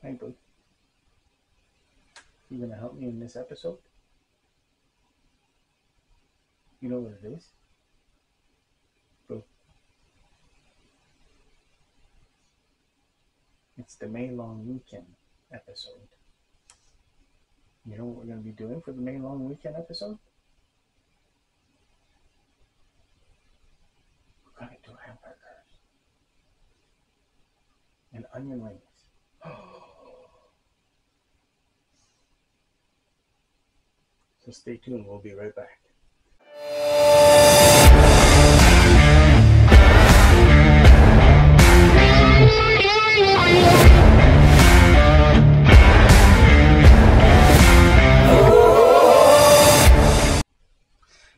Hey, bud. You gonna help me in this episode? You know what it is? Bro. It's the May long weekend episode. You know what we're gonna be doing for the May long weekend episode? We're gonna do hamburgers and onion rings. So stay tuned, we'll be right back.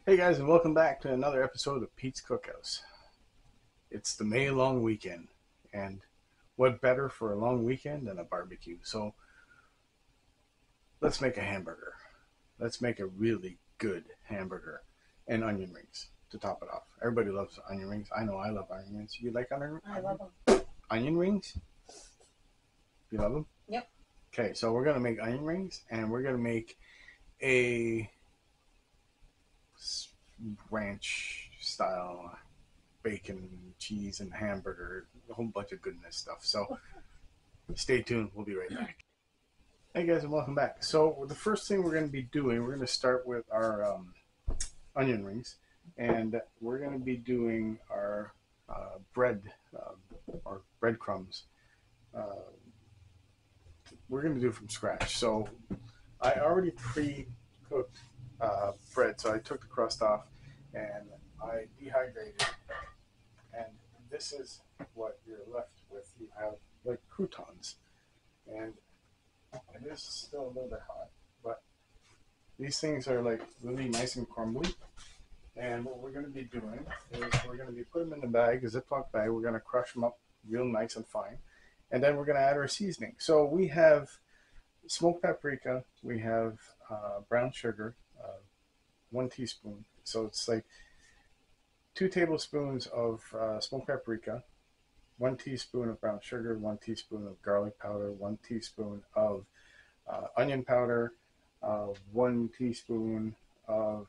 Hey guys, and welcome back to another episode of Pete's Cookhouse. It's the May long weekend, and what better for a long weekend than a barbecue? So let's make a hamburger. Let's make a really good hamburger and onion rings to top it off. Everybody loves onion rings. I know I love onion rings. You like onion rings? I love them. Onion rings? You love them? Yep. Okay, so we're going to make onion rings, and we're going to make a ranch style bacon, cheese, and hamburger, a whole bunch of goodness stuff. So stay tuned. We'll be right back. Hey guys, and welcome back. So the first thing we're going to be doing, we're going to start with our onion rings, and we're going to be doing our bread or breadcrumbs. We're going to do from scratch. So I already pre-cooked bread, so I took the crust off and I dehydrated, and this is what you're left with. You have like croutons, and it is still a little bit hot, but these things are like really nice and crumbly. And what we're going to be doing is we're going to be putting them in the bag, a Ziploc bag. We're going to crush them up real nice and fine, and then we're going to add our seasoning. So we have smoked paprika, we have brown sugar, 1 teaspoon. So it's like 2 tablespoons of smoked paprika, 1 teaspoon of brown sugar, 1 teaspoon of garlic powder, 1 teaspoon of onion powder, 1 teaspoon of,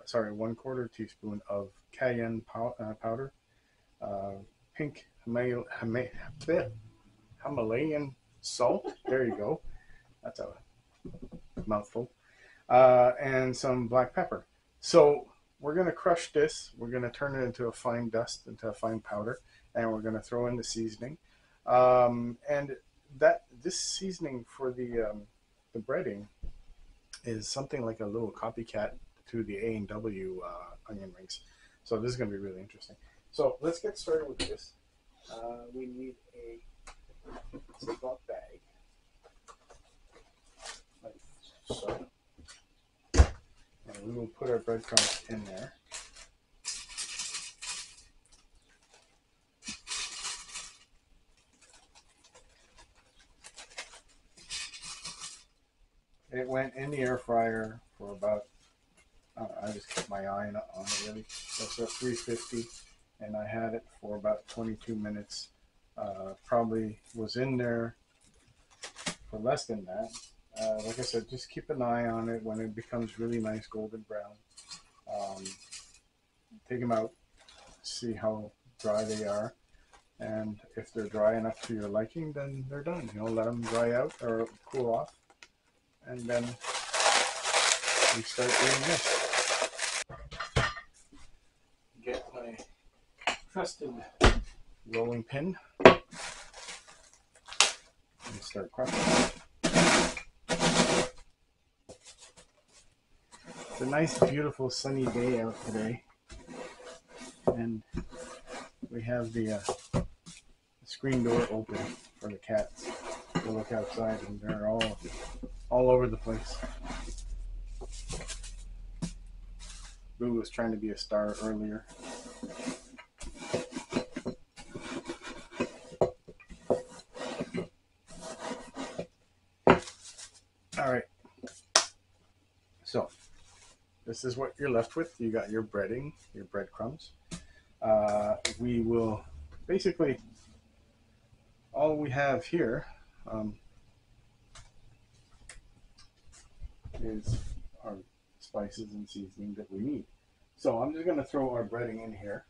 1/4 teaspoon of cayenne powder, pink Himalayan salt. There you go. That's a mouthful. And some black pepper. So we're going to crush this. We're going to turn it into a fine dust, into a fine powder, and we're going to throw in the seasoning. And this seasoning for the breading is something like a little copycat to the A&W onion rings. So this is going to be really interesting. So let's get started with this. We need a Ziploc bag, like so. And we will put our breadcrumbs in there. It went in the air fryer for about, I just kept my eye on it really. That's at 350, and I had it for about 22 minutes. Probably was in there for less than that. Like I said, just keep an eye on it. When it becomes really nice golden brown, take them out, see how dry they are, and if they're dry enough to your liking, then they're done. Let them dry out or cool off, and then we start doing this. Get my trusted rolling pin and start crushing. It's a nice, beautiful, sunny day out today, and we have the screen door open for the cats to look outside, and they're all over the place. Boo was trying to be a star earlier. All right. So this is what you're left with. You got your breading, your breadcrumbs. We will basically, all we have here is our spices and seasoning that we need. So I'm just going to throw our breading in here,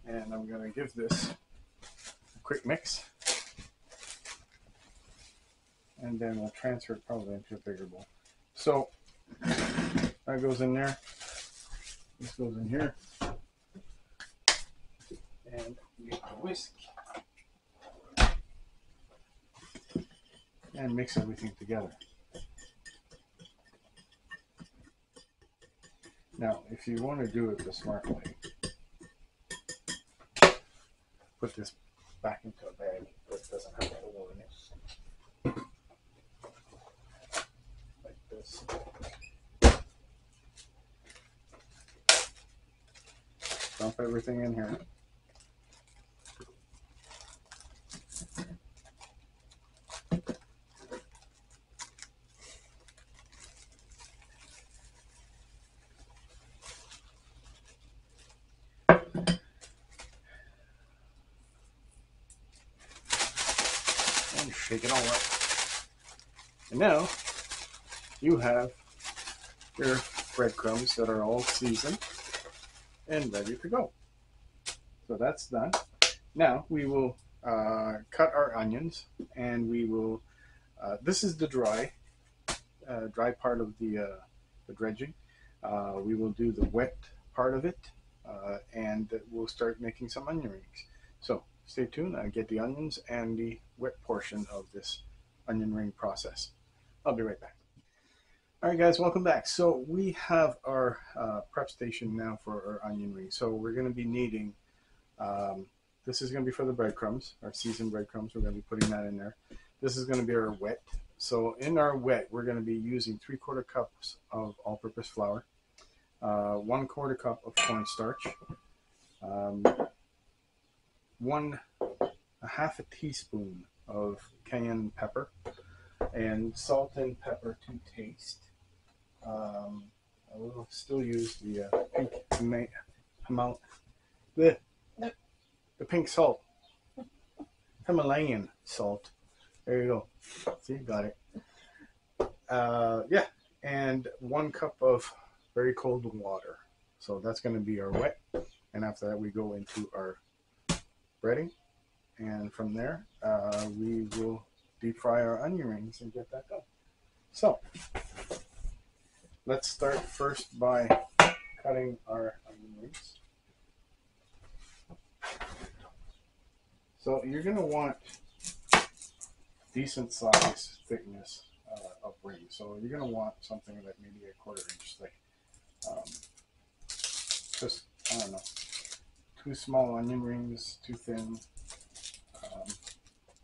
and I'm going to give this a quick mix, and then we'll transfer it probably into a bigger bowl. So that goes in there. This goes in here, and get a whisk and mix everything together. Now, if you want to do it the smart way, put this back into a bag that doesn't have a hole in it. Like this. Dump everything in here. And shake it all up. And now you have your breadcrumbs that are all seasoned and ready to go. So that's done. Now we will cut our onions, and we will, this is the dry part of the dredging. We will do the wet part of it, and we'll start making some onion rings. So stay tuned. I'll get the onions and the wet portion of this onion ring process. I'll be right back. All right, guys, welcome back. So we have our prep station now for our onion rings. So we're going to be needing, this is going to be for the breadcrumbs, our seasoned breadcrumbs. We're going to be putting that in there. This is going to be our wet. So in our wet, we're going to be using 3/4 cups of all-purpose flour, 1/4 cup of cornstarch, 1/2 teaspoon of cayenne pepper, and salt and pepper to taste. I will still use the pink salt, Himalayan salt. There you go. See, got it. Yeah, and 1 cup of very cold water. So that's going to be our wet, and after that we go into our breading, and from there we will deep fry our onion rings and get that done. So let's start first by cutting our onion rings. So you're going to want decent size thickness of ring. So you're going to want something that maybe 1/4 inch thick. Just, I don't know, too small onion rings, too thin.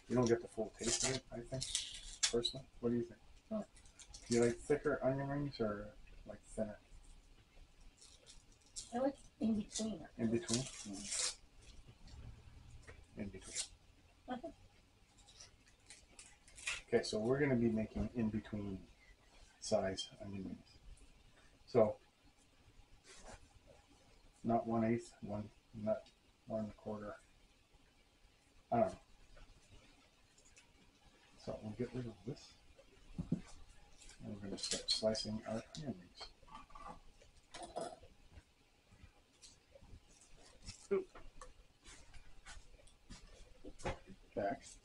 You don't get the full taste of it, I think, personally. What do you think? Oh. Do you like thicker onion rings or like thinner? I like in between. In between? Mm. In between. Okay. Okay, so we're going to be making in between size onion rings. So, not 1/8, not 1/4. I don't know. So we'll get rid of this. And we're going to start slicing our onion rings. Oop. Jax.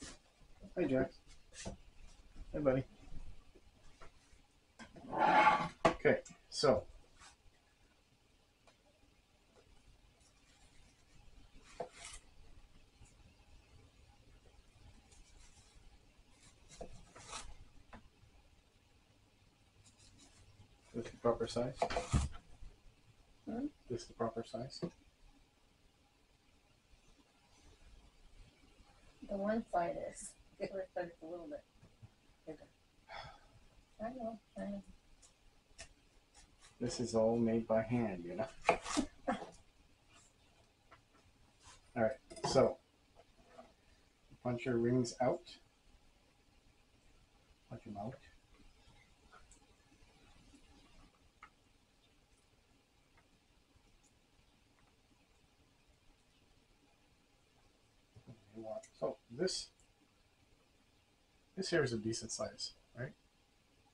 Hey, Jax. Hey, buddy. Okay, so this is the proper size? This is the proper size? The one side is. The other side is a little bit bigger. I know. This is all made by hand, you know? Alright, so punch your rings out. Punch them out. So this This here is a decent size, right?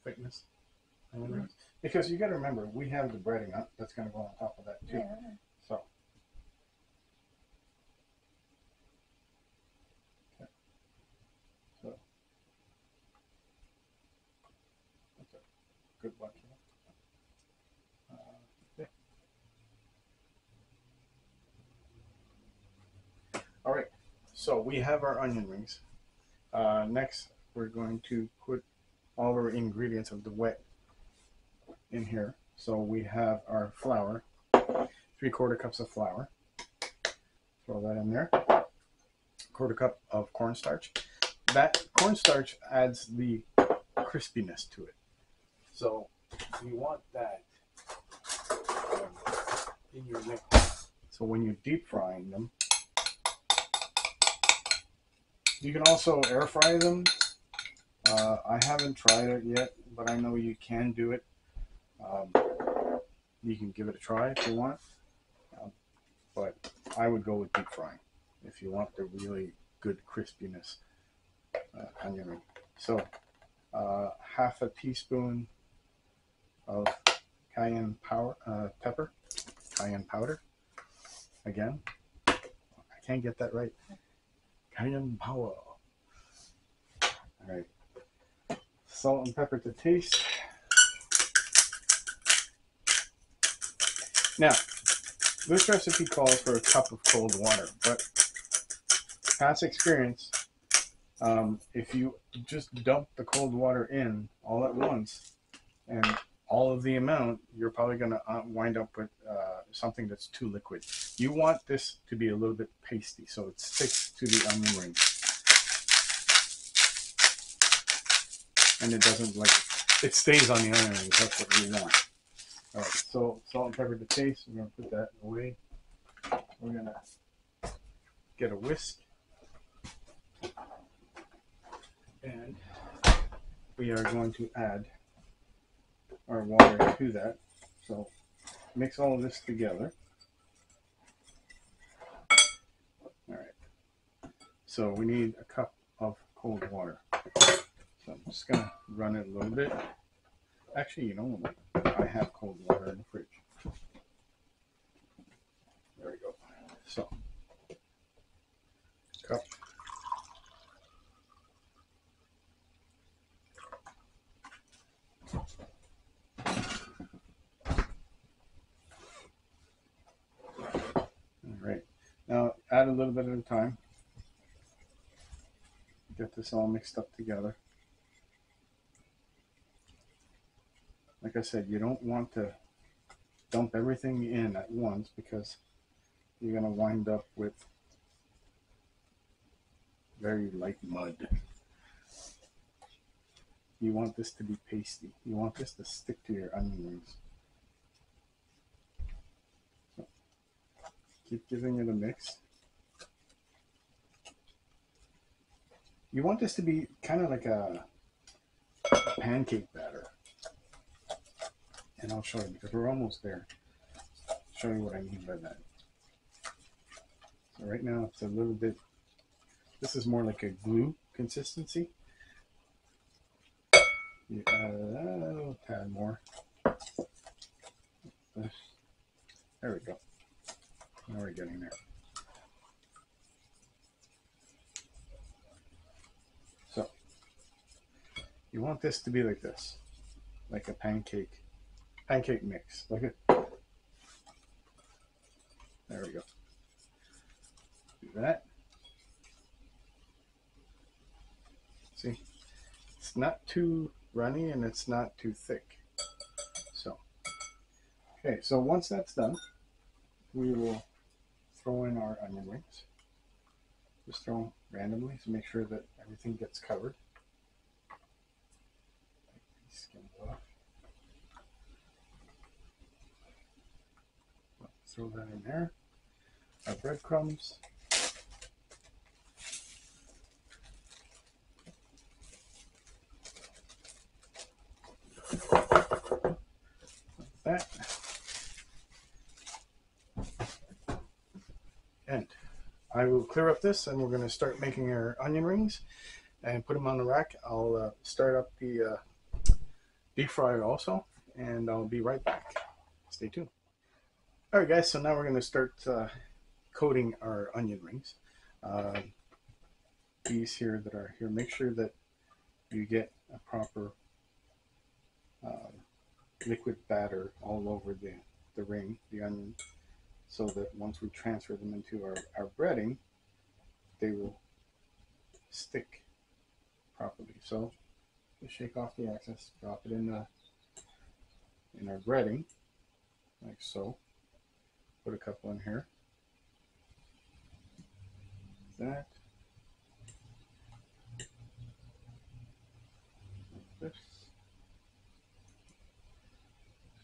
Thickness. Because you got to remember, we have the breading up that's going to go on top of that too. Yeah. So, okay. So that's a good bunch of them. Okay. All right. So we have our onion rings. Next, we're going to put all our ingredients of the wet in here. So we have our flour, 3/4 cups of flour. Throw that in there. 1/4 cup of cornstarch. That cornstarch adds the crispiness to it. So you want that in your mix. So when you're deep frying them, you can also air fry them. I haven't tried it yet, but I know you can do it. You can give it a try if you want, but I would go with deep frying if you want the really good crispiness onion ring. So 1/2 teaspoon of cayenne pepper, cayenne powder. Again, I can't get that right. Cayenne power. All right. Salt and pepper to taste. Now, this recipe calls for a cup of cold water, but past experience, if you just dump the cold water in all at once and all of the amount, you're probably going to wind up with something that's too liquid. You want this to be a little bit pasty so it sticks to the onion ring. And it doesn't, like, it stays on the onion rings. That's what we want. All right, so salt and pepper to taste. We're going to put that away. We're going to get a whisk. And we are going to add our water to that. So mix all of this together. All right. So we need a cup of cold water. So I'm just going to run it a little bit. Actually, you know what? I have cold water in the fridge. There we go. So, cup. All right. Now, add a little bit at a time. Get this all mixed up together. Like I said, you don't want to dump everything in at once because you're going to wind up with very light mud. You want this to be pasty. You want this to stick to your onion rings. So, keep giving it a mix. You want this to be kind of like a pancake batter. And I'll show you because we're almost there. I'll show you what I mean by that. So right now it's a little bit, this is more like a glue consistency. You add a little tad more. There we go. Now we're getting there. So you want this to be like this, like a pancake mix. Look at, there we go. Do that. See, it's not too runny and it's not too thick. So, okay, so once that's done, we will throw in our onion rings. Just throw them randomly to make sure that everything gets covered. Take these skins off. Throw that in there. Our breadcrumbs. Like that. And I will clear up this and we're going to start making our onion rings. and put them on the rack. I'll start up the deep fryer also, and I'll be right back. Stay tuned. All right, guys, so now we're going to start coating our onion rings. These here that are here, make sure that you get a proper liquid batter all over the ring, the onion, so that once we transfer them into our breading, they will stick properly. So just shake off the excess, drop it in our breading, like so. Put a couple in here. That. Like this.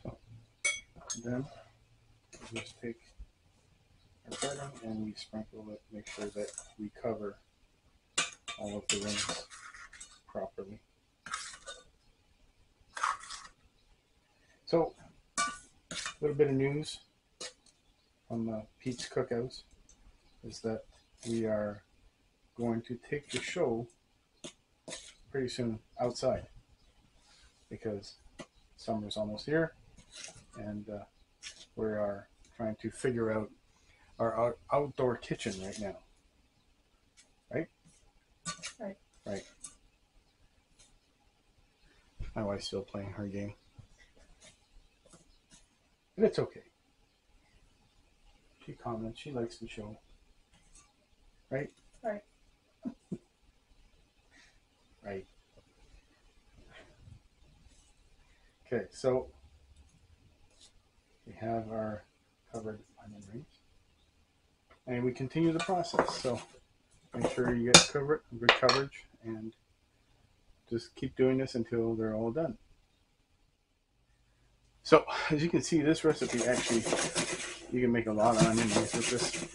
So then we just take our breading and we sprinkle it, make sure that we cover all of the rings properly. So a little bit of news from Pete's Cookhouse is that we are going to take the show pretty soon outside because summer's almost here, and we are trying to figure out our outdoor kitchen right now. Right? Right. Right. My wife's still playing her game. But it's okay. She comments, she likes the show. Right? Right. Right. Okay, so we have our covered onion rings. And we continue the process. So make sure you get good coverage, and just keep doing this until they're all done. So as you can see, this recipe actually, you can make a lot of onion rings with this.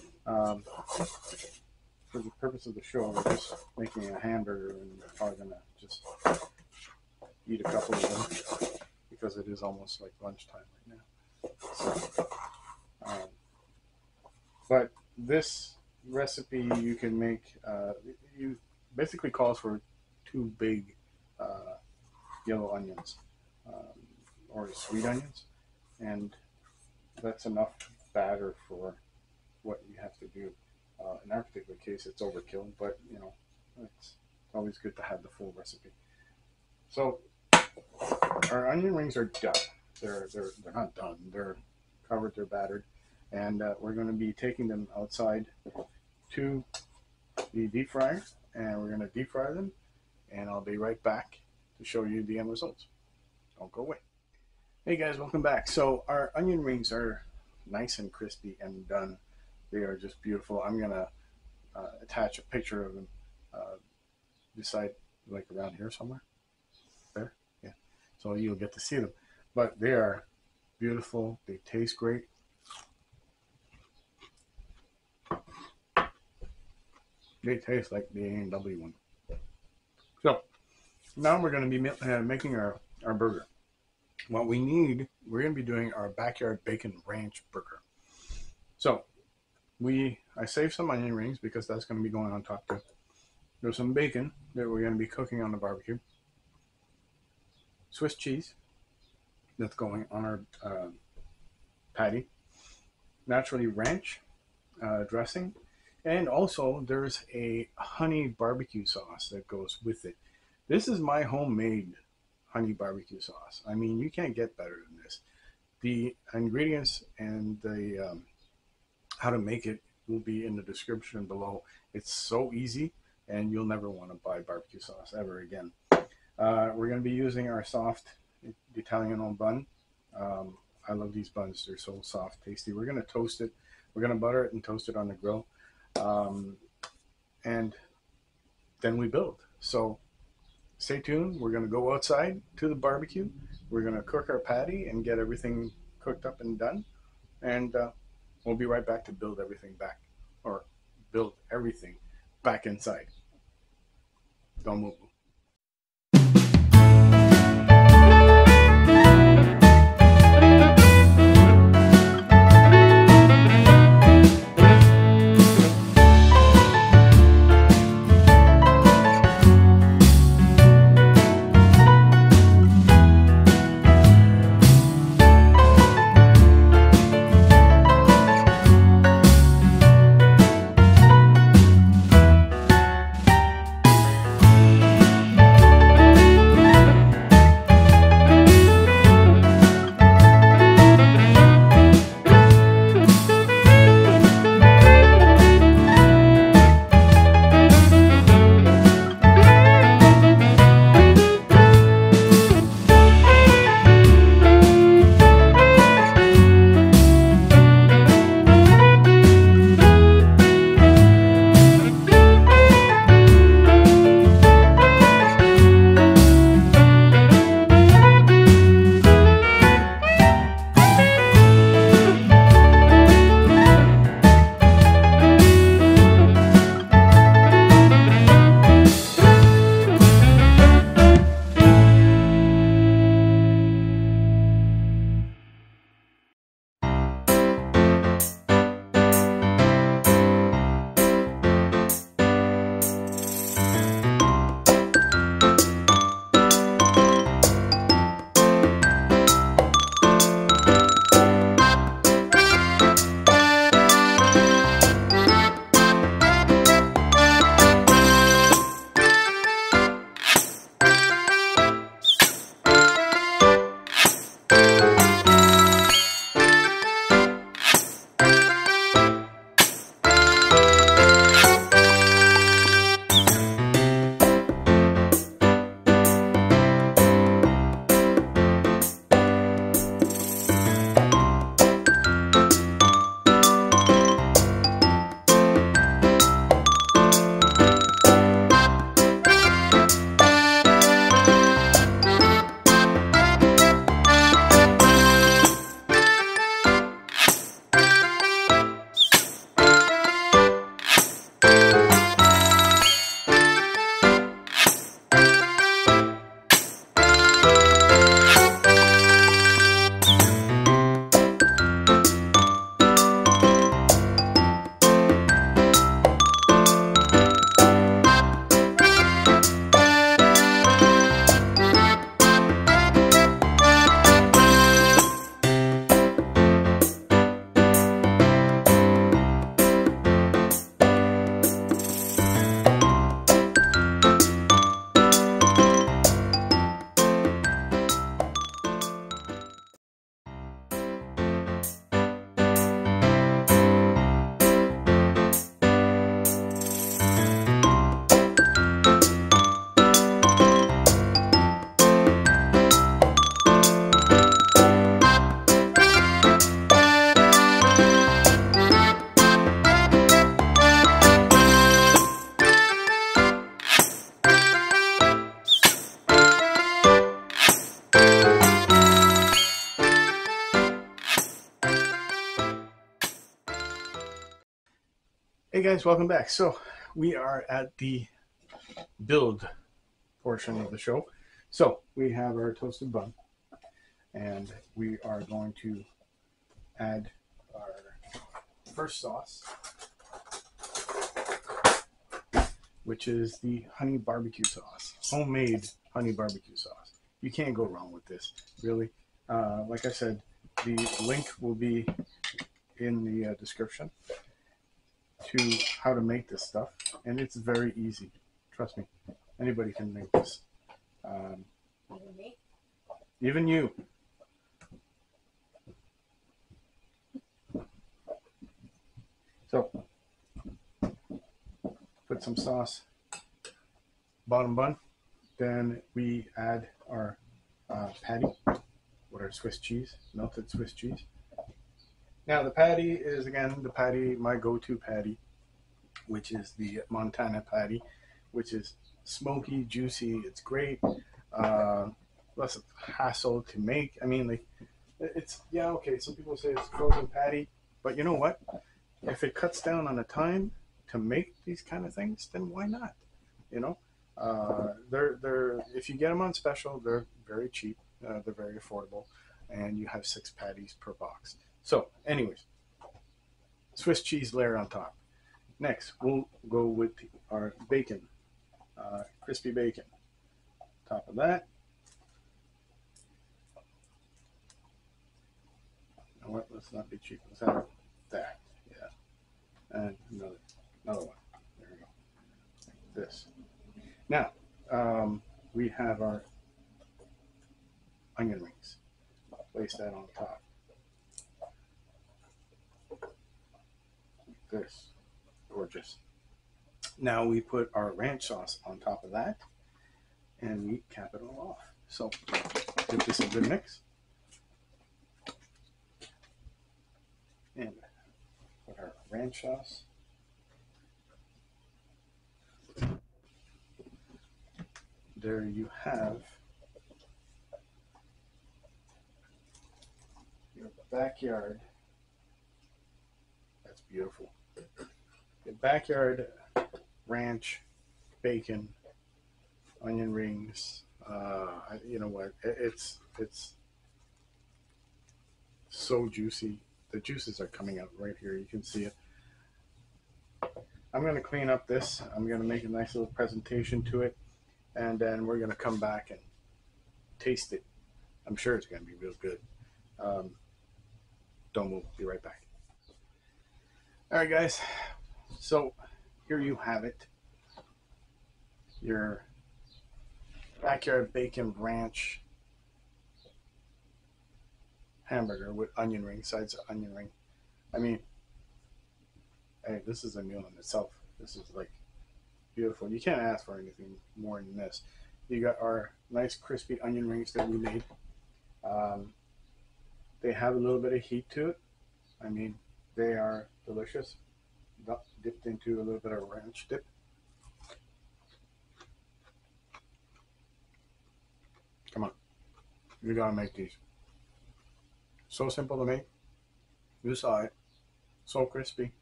For the purpose of the show, we're just making a hamburger, and we're probably gonna just eat a couple of them because it is almost like lunchtime right now. So, but this recipe you can make, you basically calls for 2 big yellow onions, or sweet onions, and that's enough batter for what you have to do. In our particular case, it's overkill, but you know, it's always good to have the full recipe. So our onion rings are done. They're not done. They're covered. They're battered, and we're going to be taking them outside to the deep fryer, and we're going to deep fry them, and I'll be right back to show you the end results. Don't go away. Hey guys, welcome back. So our onion rings are nice and crispy and done. They are just beautiful. I'm gonna attach a picture of them beside, like around here somewhere. There, yeah. So you'll get to see them. But they are beautiful. They taste great. They taste like the A&W one. So now we're going to be making our burger. What we need, we're going to be doing our backyard bacon ranch burger. So I saved some onion rings because that's going to be going on top too. There's some bacon that we're going to be cooking on the barbecue. Swiss cheese that's going on our patty. Naturally ranch dressing. And also there's a honey barbecue sauce that goes with it. This is my homemade honey barbecue sauce. I mean, you can't get better than this. The ingredients and the how to make it will be in the description below. It's so easy, and you'll never want to buy barbecue sauce ever again. We're going to be using our soft Italiano bun. I love these buns. They're so soft, tasty. We're going to toast it. We're going to butter it and toast it on the grill. And then we build. So stay tuned. We're going to go outside to the barbecue. We're going to cook our patty and get everything cooked up and done. And we'll be right back to build everything back, or build everything back inside. Don't move. guys, welcome back. So we are at the build portion of the show. So we have our toasted bun, and we are going to add our first sauce, which is the honey barbecue sauce, homemade honey barbecue sauce. You can't go wrong with this, really. Like I said, the link will be in the description to how to make this stuff, and it's very easy. Trust me, anybody can make this. Even me? Even you. So, put some sauce, bottom bun, then we add our patty with our Swiss cheese, melted Swiss cheese. Now the patty is, again, my go-to patty, which is the Montana patty, which is smoky, juicy. It's great. Less hassle to make. I mean, like, it's, yeah, okay. Some people say it's frozen patty, but you know what? If it cuts down on the time to make these kind of things, then why not? You know, they're if you get them on special, they're very cheap. They're very affordable, and you have 6 patties per box. So, anyways, Swiss cheese layer on top. Next, we'll go with our bacon, crispy bacon. Top of that. You know what? Let's not be cheap. Let's have that. Yeah, and another one. There we go. Like this. Now, we have our onion rings. Place that on top. This, gorgeous. Now we put our ranch sauce on top of that, and we cap it all off. So give this a good mix, and put our ranch sauce. There you have your backyard. That's beautiful. The backyard ranch, bacon, onion rings. You know what? It's so juicy. The juices are coming out right here. You can see it. I'm going to clean up this. I'm going to make a nice little presentation to it, and then we're going to come back and taste it. I'm sure it's going to be real good. Don't move. Be right back. All right, guys. So here you have it. Your backyard bacon ranch hamburger with onion ring, sides of onion ring. I mean, hey, this is a meal in itself. This is like beautiful. You can't ask for anything more than this. You got our nice crispy onion rings that we made. They have a little bit of heat to it. I mean, they are delicious. Dipped into a little bit of ranch dip. Come on. You gotta make these. So simple to make. You saw it. So crispy.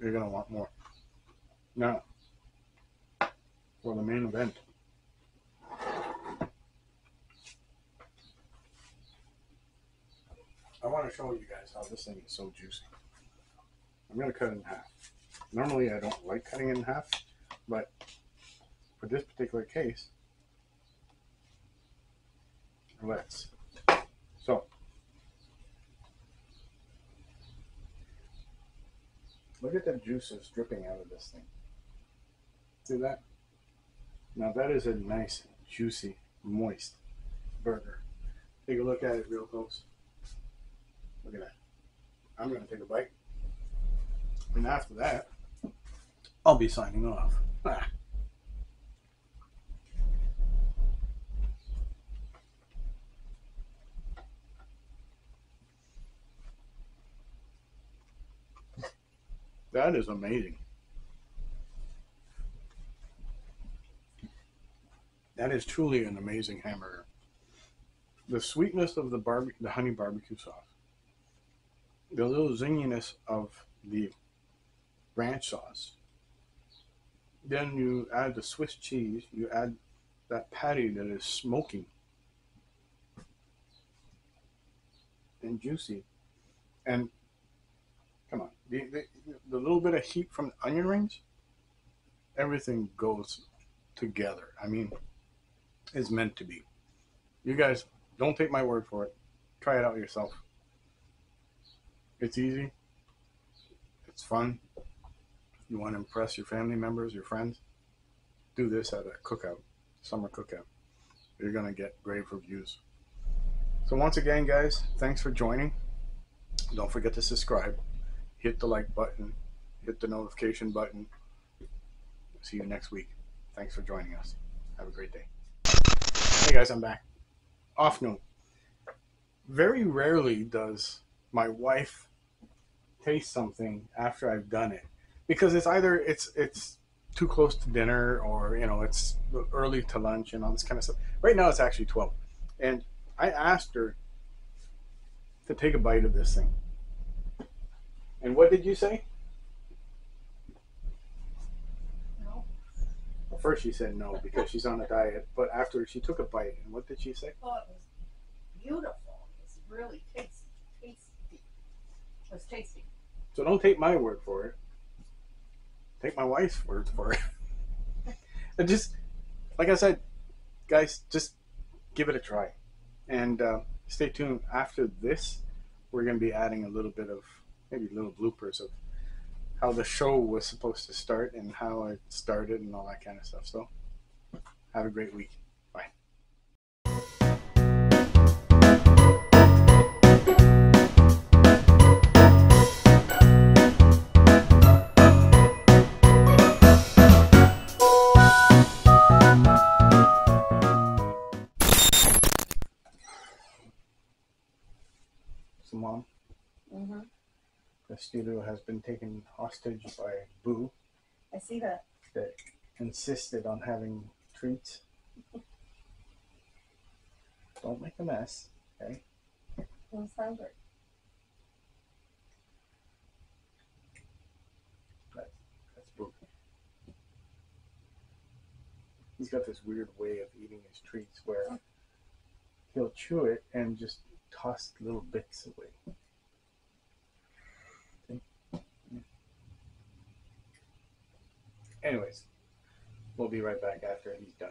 You're gonna want more. Now, for the main event. I want to show you guys how this thing is so juicy. I'm going to cut it in half. Normally I don't like cutting it in half, but for this particular case, let's. So, look at the juices dripping out of this thing. See that? Now that is a nice, juicy, moist burger. Take a look at it real close. Look at that. I'm going to take a bite. And after that, I'll be signing off. That is amazing. That is truly an amazing hamburger. The sweetness of the honey barbecue sauce, the little zinginess of the ranch sauce. Then you add the Swiss cheese. You add that patty that is smoking and juicy. And come on, the little bit of heat from the onion rings, everything goes together. I mean, it's meant to be. You guys, don't take my word for it. Try it out yourself. It's easy. It's fun. You want to impress your family members, your friends, do this at a cookout, summer cookout. You're going to get great reviews. So once again, guys, thanks for joining. Don't forget to subscribe. Hit the like button. Hit the notification button. See you next week. Thanks for joining us. Have a great day. Hey guys, I'm back. Off note. Very rarely does my wife taste something after I've done it, because it's either it's too close to dinner, or it's early to lunch and all this kind of stuff. Right now it's actually 12, and I asked her to take a bite of this thing. And what did you say? No. Well, first she said no because she's on a diet, but after she took a bite, and what did she say? Oh, it was beautiful. It's really tasty. It was tasty. So don't take my word for it. Take my wife's word for it. And just, like I said, guys, just give it a try. And stay tuned. After this, we're going to be adding a little bit of, maybe little bloopers of how the show was supposed to start and how it started and all that kind of stuff. So have a great week. Bye. So, Mom, the studio has been taken hostage by Boo, I see that. that insisted on having treats. Don't make a mess, okay? Who's hungry? That's Boo. He's got this weird way of eating his treats where he'll chew it and just toss little bits away. Anyways, we'll be right back after he's done.